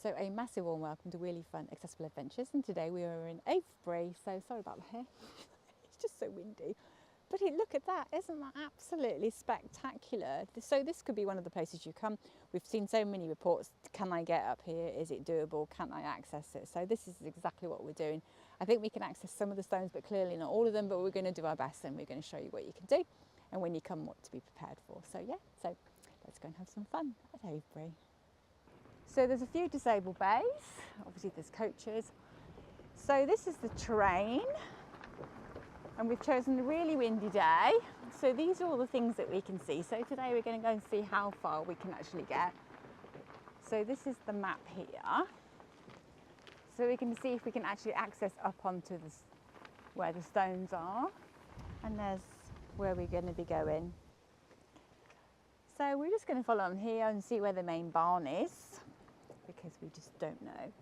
So a massive warm welcome to Really Fun Accessible Adventures, and today we are in Avebury, so sorry about the hair, it's just so windy. But look at that, isn't that absolutely spectacular? So this could be one of the places you come. We've seen so many reports, can I get up here, is it doable, can I access it? So this is exactly what we're doing. I think we can access some of the stones, but clearly not all of them, but we're going to do our best and we're going to show you what you can do and when you come what to be prepared for. So yeah, so let's go and have some fun at Avebury. So there's a few disabled bays, obviously there's coaches. So this is the terrain, and we've chosen a really windy day. So these are all the things that we can see. So today we're going to go and see how far we can actually get. So this is the map here. So we can see if we can actually access up onto this, where the stones are. And there's where we're going to be going. So we're just going to follow on here and see where the main barn is, because we just don't know.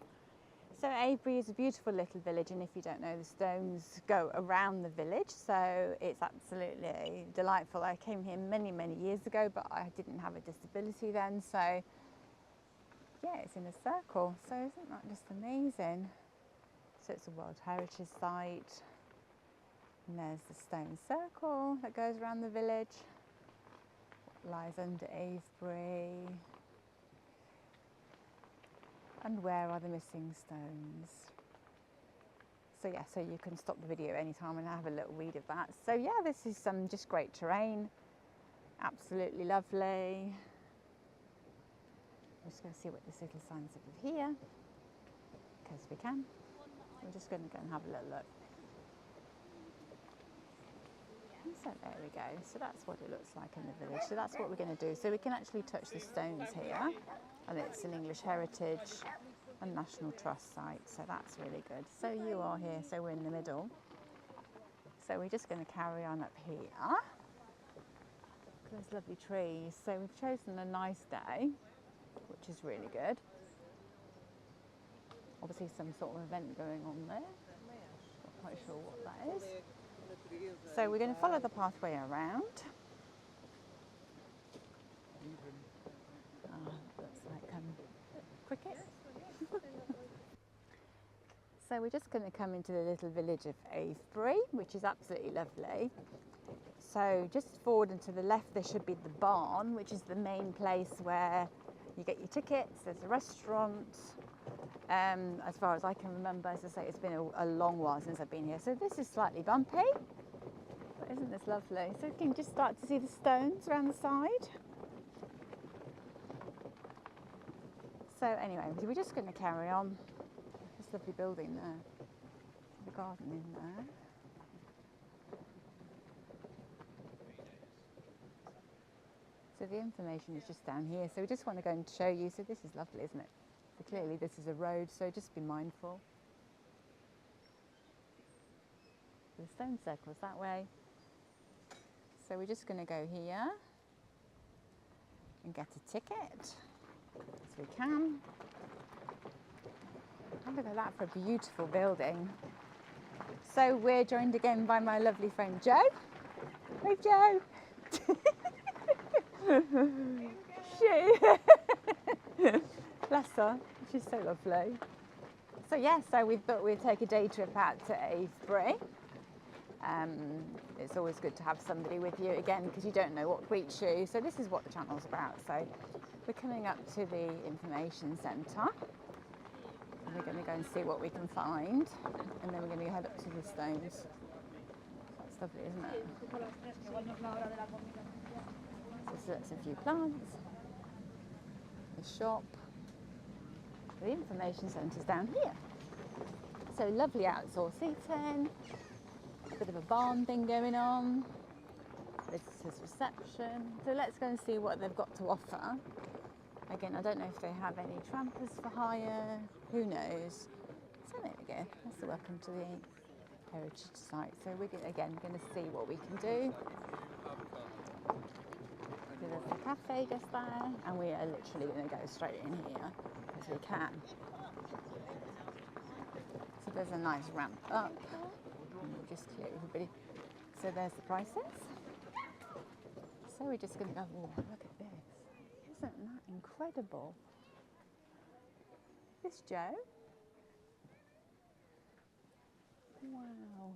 So Avebury is a beautiful little village, and if you don't know, the stones go around the village, so it's absolutely delightful. I came here many, many years ago, but I didn't have a disability then, so yeah, it's in a circle. So isn't that just amazing? So it's a World Heritage Site, and there's the stone circle that goes around the village. What lies under Avebury? And where are the missing stones? So yeah, so you can stop the video anytime and have a little read of that. So yeah, this is some just great terrain, absolutely lovely. I'm just going to see what this little sign says here, because we can. We're just going to go and have a little look. So there we go, so that's what it looks like in the village. So that's what we're going to do. So we can actually touch the stones here, and it's an English Heritage and National Trust site, so that's really good. So you are here, so we're in the middle. So we're just going to carry on up here. There's lovely trees. So we've chosen a nice day, which is really good. Obviously some sort of event going on there. Not quite sure what that is. So we're going to follow the pathway around. Looks like cricket. So we're just going to come into the little village of Avebury, which is absolutely lovely. So just forward and to the left there should be the barn, which is the main place where you get your tickets. There's a restaurant. As far as I can remember, as I say, it's been a long while since I've been here. So this is slightly bumpy, but isn't this lovely? So you can just start to see the stones around the side. So anyway, we're just going to carry on. This lovely building there, the garden in there. So the information is just down here. So we just want to go and show you. So this is lovely, isn't it? So clearly this is a road, so just be mindful. The stone circle's that way. So we're just going to go here and get a ticket, as we can. And look at that for a beautiful building. So we're joined again by my lovely friend Jo. Hey Jo! Bless her, she's so lovely. So yeah, so we thought we'd take a day trip out to Avebury. It's always good to have somebody with you again, because you don't know what greets you. So this is what the channel's about. So we're coming up to the information centre. We're going to go and see what we can find, and then we're going to head up to the stones. That's lovely, isn't it? So that's a few plants, the shop, the information centre's down here. So lovely outdoor seating, a bit of a barn thing going on, visitors reception. So let's go and see what they've got to offer. Again, I don't know if they have any trampers for hire, who knows. So there we go, that's the welcome to the heritage site. So we're again going to see what we can do. So there's the cafe just there, and we are literally going to go straight in here as we can. So there's a nice ramp up, and we'll just clear everybody. So there's the prices. So we're just going to go, oh, look at this. Isn't that incredible? this, Joe? Wow,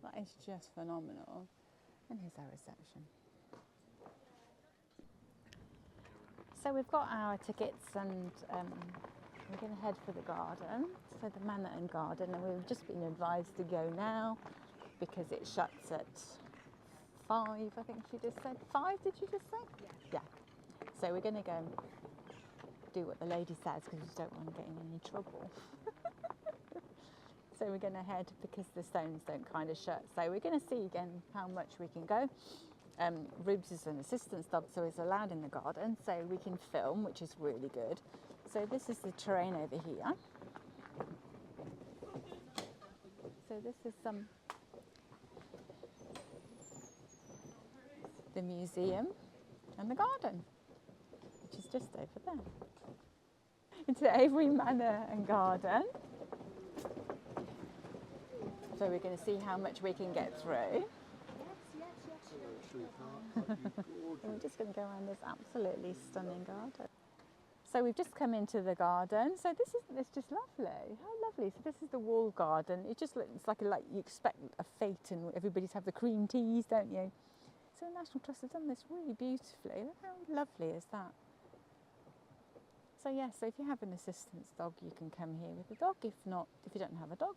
that is just phenomenal. And here's our reception. So we've got our tickets and we're going to head for the garden, so the Manor and Garden, and we've just been advised to go now because it shuts at 5, I think she just said. 5, did you just say? Yeah. So we're going to go and do what the lady says because we don't want to get in any trouble. So we're going to head because the stones don't kind of shut. So we're going to see again how much we can go. Rubes is an assistance dog, so he's allowed in the garden, so we can film, which is really good. So this is the terrain over here. So this is the museum and the garden, which is just over there. Into the Avebury Manor and Garden. So we're going to see how much we can get through. We're just going to go around this absolutely stunning garden. So we've just come into the garden. So this just lovely. How lovely. So this is the wall garden. It just looks like you expect a fete and everybody's have the cream teas, don't you? So National Trust has done this really beautifully. Look how lovely is that? So yeah, so if you have an assistance dog, you can come here with a dog. If not, if you don't have a dog,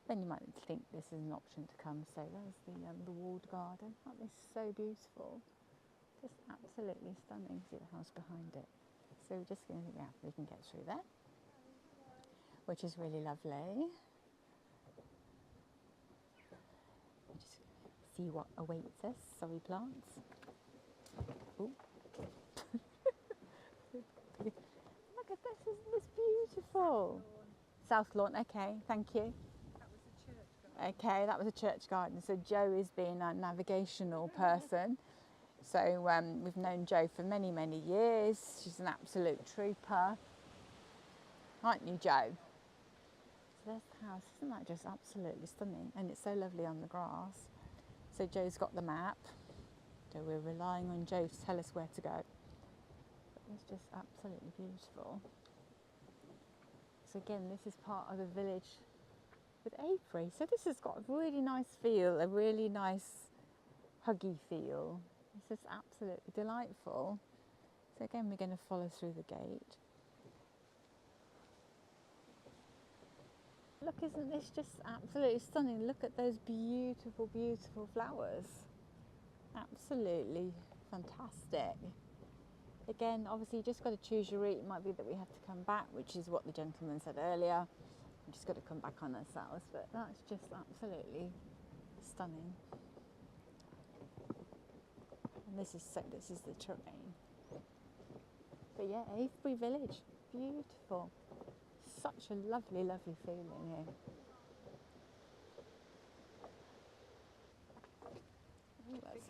then you might think this is an option to come. So there's the walled garden. That is so beautiful. Just absolutely stunning. See the house behind it. So we're just going to, yeah, we can get through there, which is really lovely. Just see what awaits us. Sorry, plants. Ooh. Look at this, isn't this beautiful? South Lawn, okay, thank you. Okay, that was a church garden. So Jo is being a navigational person. So we've known Jo for many, many years. She's an absolute trooper. Aren't you, Jo? So there's the house. Isn't that just absolutely stunning? And it's so lovely on the grass. So Jo's got the map. So we're relying on Jo to tell us where to go. But it's just absolutely beautiful. So again, this is part of the village with Avebury. So this has got a really nice feel, a really nice huggy feel. This is absolutely delightful. So again, we're going to follow through the gate. Look, isn't this just absolutely stunning? Look at those beautiful, beautiful flowers. Absolutely fantastic. Again, obviously you just got to choose your route. It might be that we have to come back, which is what the gentleman said earlier. We just got to come back on ourselves, but that's just absolutely stunning. And this is the terrain. But yeah, Avebury Village, beautiful. Such a lovely, lovely feeling here. Ooh, let's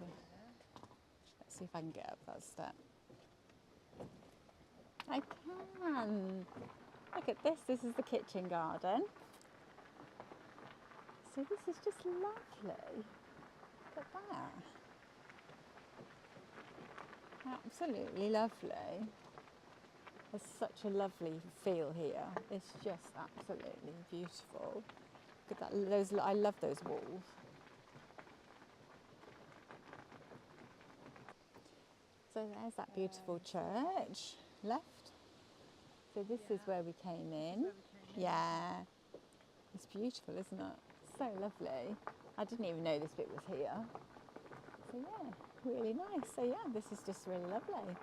see if I can get up that step. I can. Look at this. This is the kitchen garden. So this is just lovely. Look at that. Absolutely lovely. There's such a lovely feel here. It's just absolutely beautiful. Look at that. I love those walls. So there's that beautiful church left. So this is where we came in. Yeah. It's beautiful, isn't it? So lovely. I didn't even know this bit was here. So yeah, really nice. So yeah, this is just really lovely.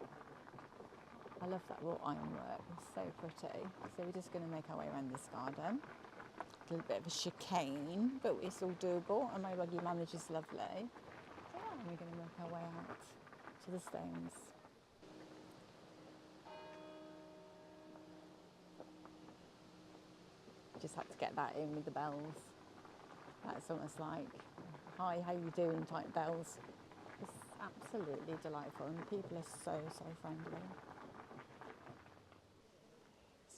I love that wrought ironwork. It's so pretty. So we're just going to make our way around this garden. A little bit of a chicane, but it's all doable. And my buggy manager's lovely. So yeah, we're going to work our way out to the stones. Just had to get that in with the bells. That's almost like, hi, how you doing type bells. It's absolutely delightful and the people are so, so friendly.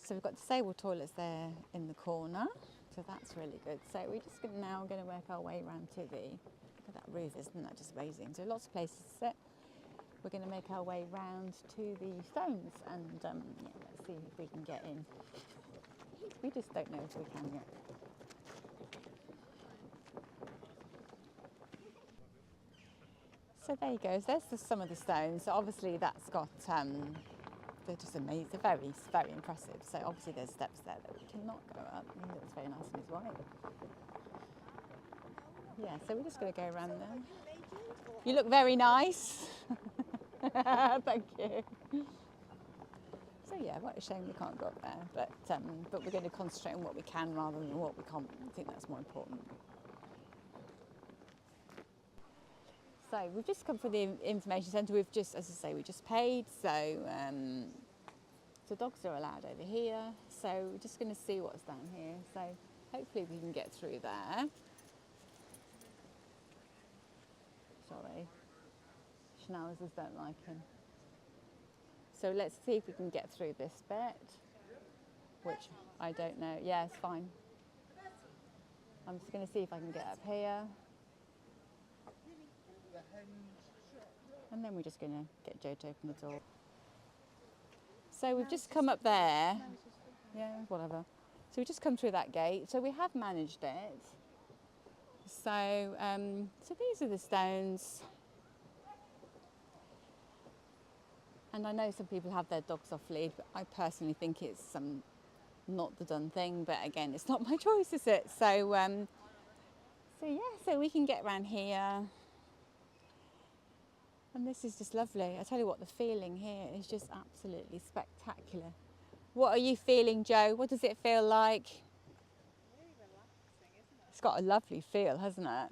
So we've got disabled toilets there in the corner, so that's really good. So we're just now going to work our way around to the, look at that roof, isn't that just amazing? So lots of places to sit. We're going to make our way round to the stones and yeah, let's see if we can get in. We just don't know if we can yet. So there you go. There's some of the stones. So obviously that's got, they're just amazing. They're very, very impressive. So obviously there's steps there that we cannot go up. He looks very nice in his white. Yeah, so we're just going to go around there. You look very nice. Thank you. So yeah, what a shame we can't go up there. But we're going to concentrate on what we can rather than what we can't. I think that's more important. So we've just come from the information centre. We've just, as I say, we just paid. So so dogs are allowed over here. So we're just going to see what's down here. So hopefully we can get through there. Sorry, schnauzers don't like him. So let's see if we can get through this bit, which I don't know. Yeah, it's fine. I'm just going to see if I can get up here. And then we're just going to get Joe to open the door. So we've just come up there. Yeah, whatever. So we've just come through that gate. So we have managed it. So, so these are the stones. And I know some people have their dogs off lead, but I personally think it's not the done thing. But again, it's not my choice, is it? So, so yeah, so we can get around here. And this is just lovely. I tell you what, the feeling here is just absolutely spectacular. What are you feeling, Joe? What does it feel like? Really relaxing, isn't it? It's got a lovely feel, hasn't it? Yeah.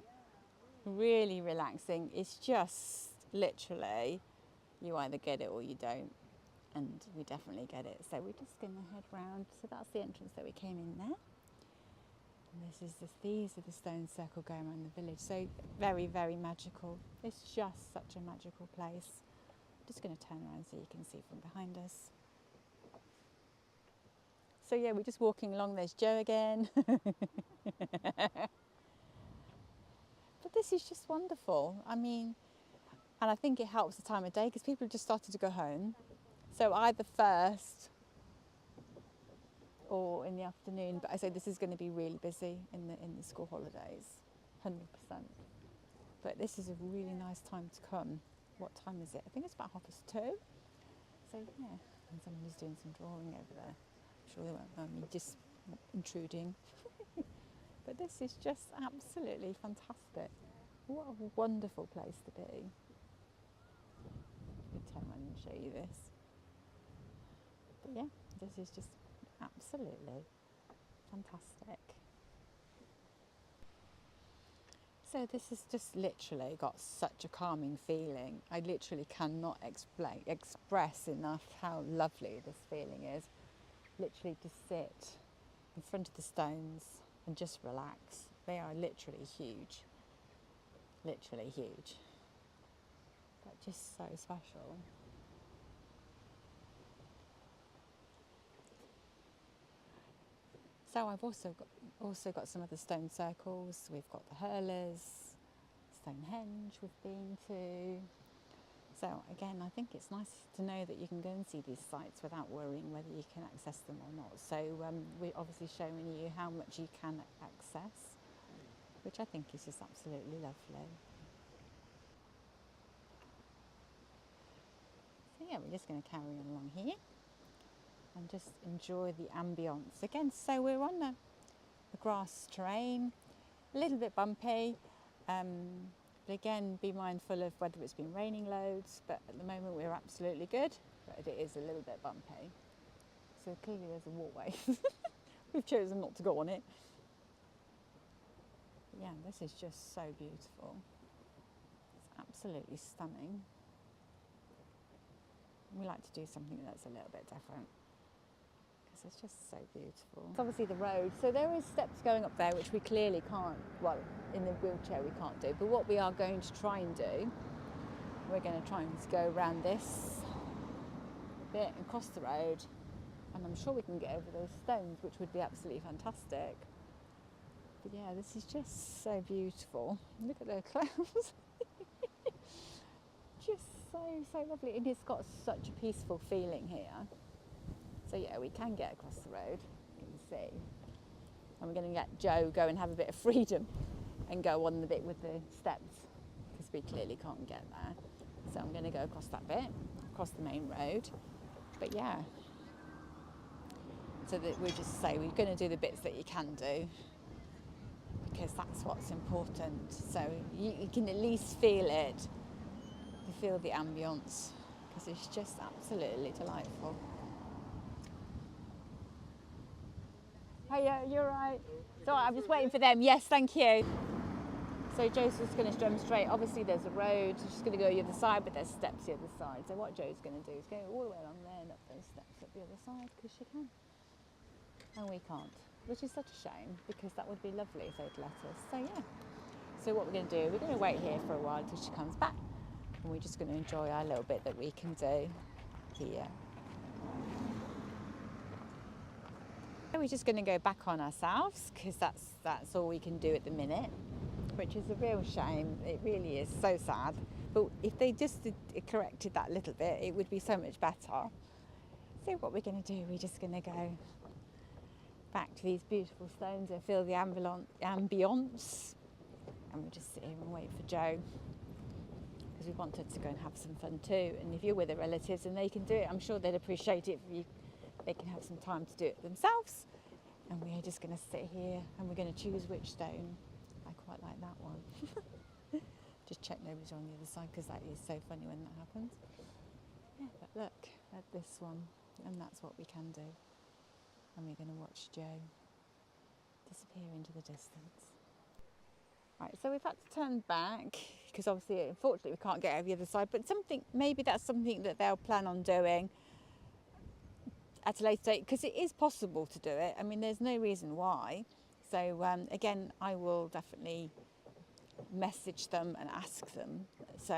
Really relaxing. It's just literally, you either get it or you don't. And we definitely get it. So we're just going to head round. So that's the entrance that we came in there. And these are the stone circle going around the village. So very, very magical. It's just such a magical place. I'm just going to turn around so you can see from behind us. So yeah, we're just walking along. There's Joe again. But this is just wonderful. I mean, and I think it helps the time of day because people have just started to go home. So either first or in the afternoon, but I say this is going to be really busy in the school holidays, 100%. But this is a really nice time to come. What time is it? I think it's about 2:30. So yeah, and someone is doing some drawing over there. I'm sure they won't mind me just intruding. But this is just absolutely fantastic. What a wonderful place to be. I can turn around and show you this. But yeah, this is just absolutely fantastic. So this has just literally got such a calming feeling. I literally cannot express enough how lovely this feeling is. Literally to sit in front of the stones and just relax. They are literally huge. Literally huge. But just so special. So I've also got some other stone circles. We've got the Hurlers, Stonehenge we've been to. So again, I think it's nice to know that you can go and see these sites without worrying whether you can access them or not. So we're obviously showing you how much you can access, which I think is just absolutely lovely. So yeah, we're just going to carry on along here and just enjoy the ambience. Again, so we're on a grass terrain, a little bit bumpy, but again, be mindful of whether it's been raining loads, but at the moment we're absolutely good, but it is a little bit bumpy. So clearly there's a walkway. We've chosen not to go on it. But yeah, this is just so beautiful. It's absolutely stunning. We like to do something that's a little bit different. It's just so beautiful. It's obviously the road, so there is steps going up there which we clearly can't, well, in the wheelchair we can't do, but what we are going to try and do, we're going to try and go around this bit and cross the road, and I'm sure we can get over those stones, which would be absolutely fantastic. But yeah, this is just so beautiful. Look at the clouds. Just so lovely, and it's got such a peaceful feeling here. So yeah, we can get across the road. You can see. And we're going to let Joe go and have a bit of freedom and go on the bit with the steps, because we clearly can't get there. So I'm going to go across that bit, across the main road. But yeah, so that we just say we're going to do the bits that you can do, because that's what's important. So you can at least feel it, you feel the ambience, because it's just absolutely delightful. Hiya, you're right. So I'm just waiting for them. Yes, thank you. So Joe's just going to demonstrate. Obviously there's a road, she's going to go the other side, but there's steps the other side. So what Joe's going to do is go all the way along there and up those steps at the other side, because she can. And we can't, which is such a shame, because that would be lovely if they'd let us. So yeah. So what we're going to do, we're going to wait here for a while till she comes back, and we're just going to enjoy our little bit that we can do here. We're just going to go back on ourselves, because that's all we can do at the minute, which is a real shame. It really is so sad. But if they just corrected that little bit, it would be so much better. So what we're going to do, we're just going to go back to these beautiful stones and feel the ambience. And we'll just sit here and wait for Joe, because we wanted to go and have some fun too. And if you're with the relatives and they can do it, I'm sure they'd appreciate it if they can have some time to do it themselves. And we're just going to sit here and we're going to choose which stone. I quite like that one. Just check nobody's on the other side, because that is so funny when that happens. Yeah, but look at this one, and that's what we can do. And we're going to watch Joe disappear into the distance. Right, so we've had to turn back, because obviously, unfortunately, we can't get over the other side, but maybe that's something that they'll plan on doing at a later date, because it is possible to do it. I mean, there's no reason why. So again, I will definitely message them and ask them. So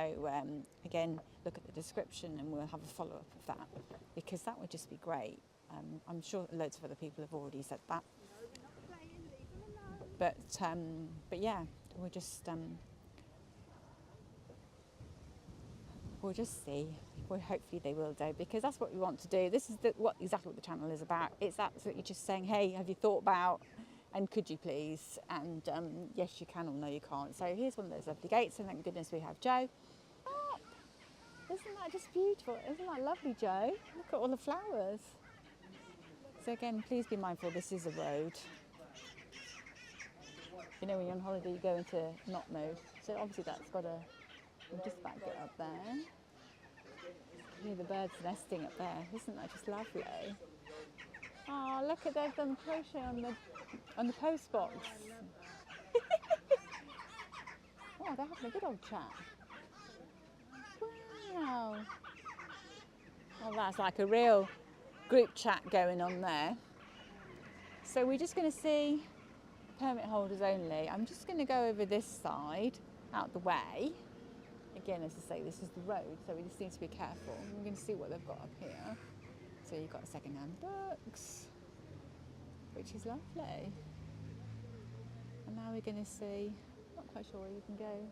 again, look at the description and we'll have a follow-up of that, because that would just be great. I'm sure loads of other people have already said that. But yeah, we'll just see. Well, hopefully they will do, because that's what we want to do. This is exactly what the channel is about. It's absolutely just saying, hey, have you thought about, and could you please? And yes, you can, or no, you can't. So here's one of those lovely gates, and thank goodness we have Joe. Oh, isn't that just beautiful? Isn't that lovely, Joe? Look at all the flowers. So again, please be mindful, this is a road. You know, when you're on holiday, you go into not mode. So obviously that's got a, we'll just back it up there. Hear the birds nesting up there. Isn't that just lovely? Oh, look at, they've done crochet on the post box. Oh, they're having a good old chat. Wow. Oh, that's like a real group chat going on there. So we're just going to see permit holders only. I'm just going to go over this side, out the way. Again, as I say, this is the road, so we just need to be careful. We're going to see what they've got up here. So you've got second-hand books, which is lovely. And now we're going to see, not quite sure where you can go.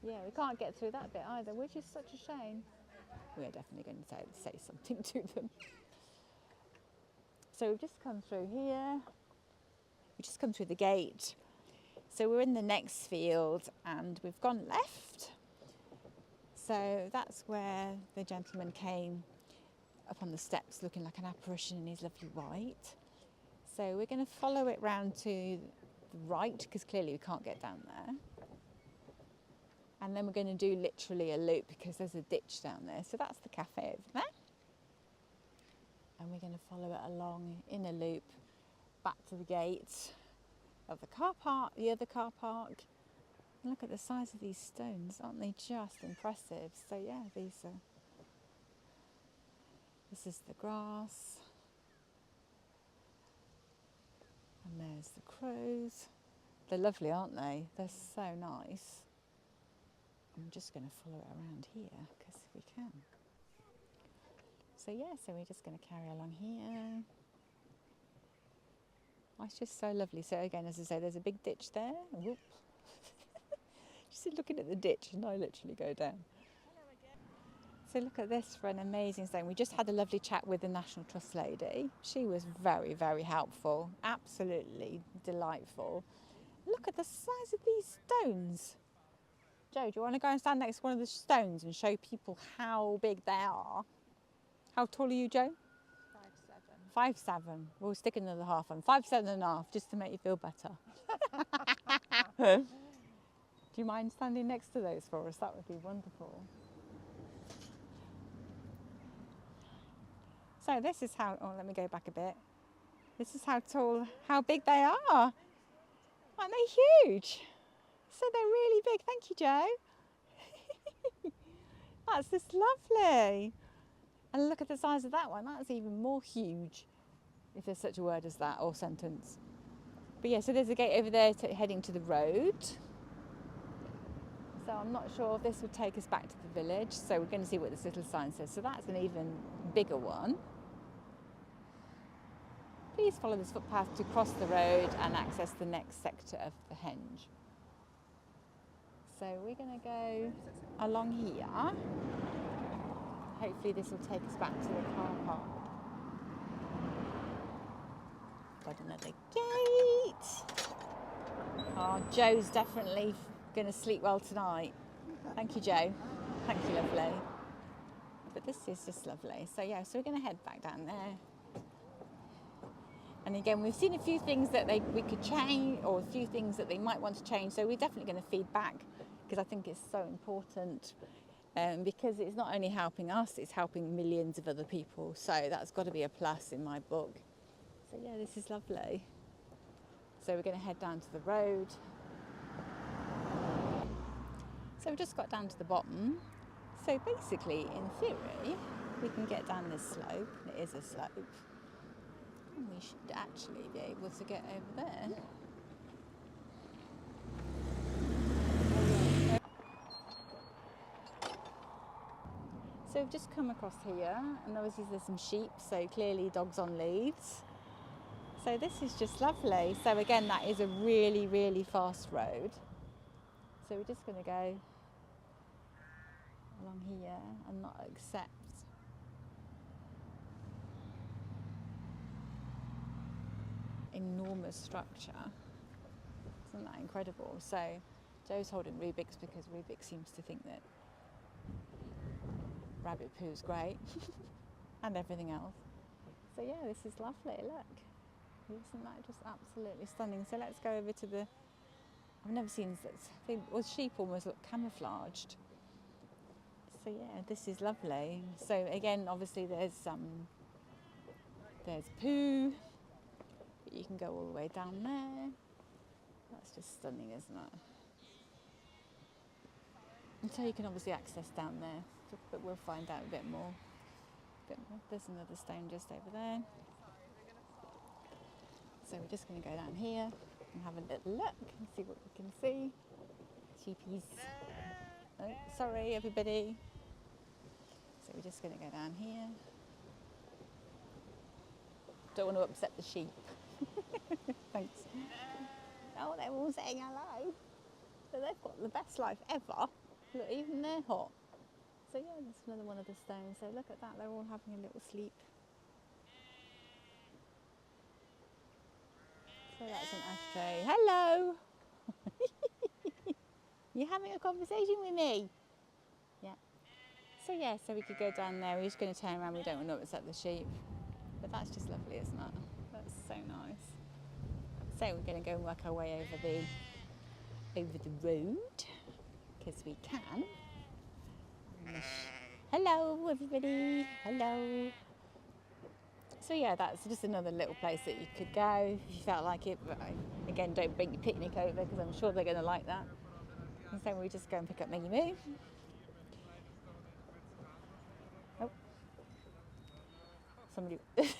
Yeah, we can't get through that bit either, which is such a shame. We are definitely going to say something to them. So we've just come through here. We've just come through the gate. So we're in the next field and we've gone left. So that's where the gentleman came up on the steps looking like an apparition in his lovely white. So we're going to follow it round to the right, because clearly we can't get down there. And then we're going to do literally a loop, because there's a ditch down there. So that's the cafe over there. And we're going to follow it along in a loop back to the gate of the car park, the other car park. And look at the size of these stones, aren't they just impressive? So yeah, this is the grass. And there's the crows. They're lovely, aren't they? They're so nice. I'm just going to follow it around here, because we can. So yeah, so we're just going to carry along here. Oh, it's just so lovely. So again, as I say, there's a big ditch there. Whoop. Just looking at the ditch and I literally go down. So look at this for an amazing stone. We just had a lovely chat with the National Trust lady. She was very, very helpful, absolutely delightful. Look at the size of these stones. Joe, do you want to go and stand next to one of the stones and show people how big they are? How tall are you, Joe? 5'7". 5'7". We'll stick another half on. 5'7.5", just to make you feel better. Do you mind standing next to those for us? That would be wonderful. So this is how, oh, let me go back a bit. This is how tall, how big they are. Aren't they huge? So they're really big. Thank you, Joe. That's just lovely. And look at the size of that one. That's even more huge, if there's such a word as that, or sentence. But yeah, so there's a gate over there heading to the road. So I'm not sure if this would take us back to the village. So we're going to see what this little sign says. So that's an even bigger one. Please follow this footpath to cross the road and access the next sector of the henge. So we're going to go along here. Hopefully this will take us back to the car park. Got another gate. Oh, Joe's definitely going to sleep well tonight. Thank you, Joe. Thank you, lovely. But this is just lovely. So yeah, so we're going to head back down there. And again, we've seen a few things that we could change, or a few things that they might want to change. So we're definitely going to feed back, because I think it's so important. Because it's not only helping us, it's helping millions of other people. So that's got to be a plus in my book. So yeah, this is lovely. So we're going to head down to the road. So we've just got down to the bottom. So basically, in theory, we can get down this slope. It is a slope. And we should actually be able to get over there. So we've just come across here, and obviously there's some sheep, so clearly dogs on leads. So this is just lovely. So again, that is a really, really fast road. So we're just going to go along here and not accept enormous structure. Isn't that incredible? So Joe's holding Rubik's because Rubik seems to think that rabbit poo's great and everything else. So yeah, this is lovely, look. Isn't that just absolutely stunning? So let's go over to the, I've never seen this, well, sheep almost look camouflaged. So yeah, this is lovely. So again, obviously there's poo, but you can go all the way down there. That's just stunning, isn't it? And so you can obviously access down there, but we'll find out a bit more. There's another stone just over there. So we're just going to go down here and have a little look and see what we can see. Sheepies. Oh, sorry, everybody. So we're just going to go down here. Don't want to upset the sheep. Thanks. Oh, they're all saying hello. So they've got the best life ever. Look, even they're hot. So yeah, there's another one of the stones. So look at that, they're all having a little sleep. So that's an ashtray. Hello! You having a conversation with me? Yeah. So yeah, so we could go down there. We're just going to turn around. We don't want to upset the sheep. But that's just lovely, isn't it? That's so nice. So we're going to go and work our way over the road, because we can. Hello, everybody. Hello. So yeah, that's just another little place that you could go if you felt like it. But again, don't bring your picnic over, because I'm sure they're going to like that. And so we just go and pick up Maggie Moo. Oh, somebody. It's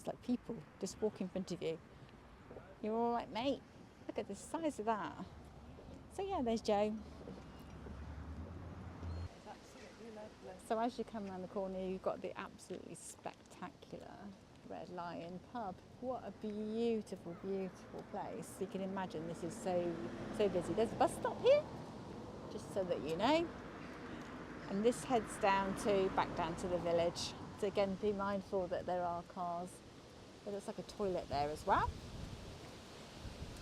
like people just walk in front of you. You're all right, mate. Look at the size of that. So yeah, there's Joe. So as you come around the corner, you've got the absolutely spectacular Red Lion pub. What a beautiful, beautiful place. You can imagine this is so busy. There's a bus stop here, just so that you know. And this heads back down to the village. So again, be mindful that there are cars. It looks like a toilet there as well.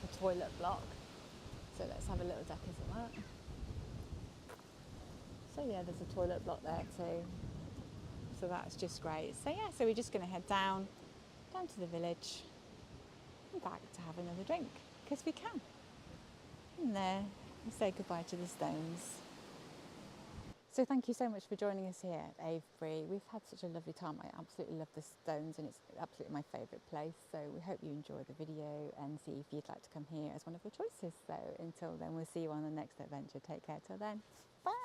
A toilet block. So let's have a little deck of that. So yeah, there's a toilet block there too. So that's just great. So yeah, so we're just going to head down to the village and back to have another drink, because we can. And there, we say goodbye to the stones. So thank you so much for joining us here at Avebury. We've had such a lovely time. I absolutely love the stones, and it's absolutely my favourite place. So we hope you enjoy the video and see if you'd like to come here as one of your choices. So until then, we'll see you on the next adventure. Take care till then. Bye.